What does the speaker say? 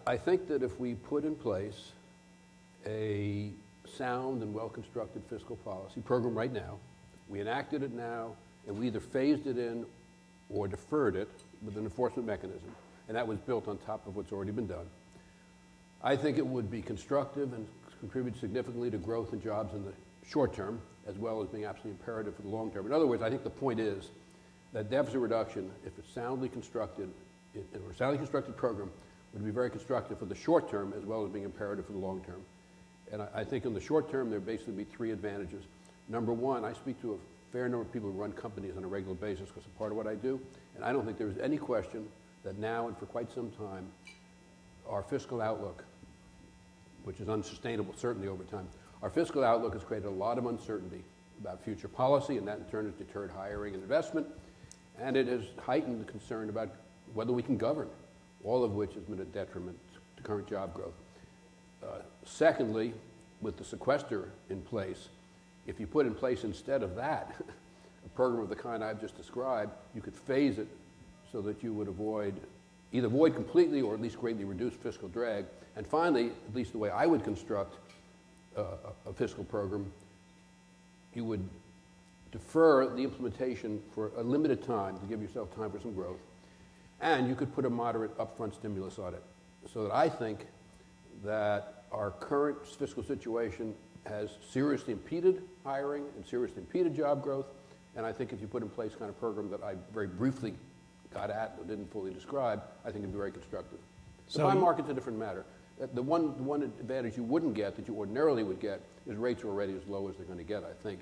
I think that if we put in place a sound and well-constructed fiscal policy program right now, we enacted it now, and we either phased it in or deferred it with an enforcement mechanism, and that was built on top of what's already been done, I think it would be constructive and contribute significantly to growth and jobs in the short term, as well as being absolutely imperative for the long term. In other words, I think the point is that deficit reduction, if it's soundly constructed, or a soundly constructed program, would be very constructive for the short term as well as being imperative for the long term. And I think in the short term, there basically be three advantages. Number one, I speak to a fair number of people who run companies on a regular basis because it's part of what I do, and I don't think there's any question that now and for quite some time, our fiscal outlook, which is unsustainable certainly over time, our fiscal outlook has created a lot of uncertainty about future policy, and that in turn has deterred hiring and investment, and it has heightened the concern about whether we can govern, all of which has been a detriment to current job growth. Secondly, with the sequester in place, if you put in place instead of that a program of the kind I've just described, you could phase it so that you would either avoid completely or at least greatly reduce fiscal drag. And finally, at least the way I would construct a fiscal program, you would defer the implementation for a limited time to give yourself time for some growth, and you could put a moderate upfront stimulus on it. So that I think that our current fiscal situation has seriously impeded hiring and seriously impeded job growth, and I think if you put in place kind of program that I very briefly got at but didn't fully describe, I think it'd be very constructive. The bond market's a different matter. The one advantage you wouldn't get that you ordinarily would get is rates are already as low as they're going to get, I think.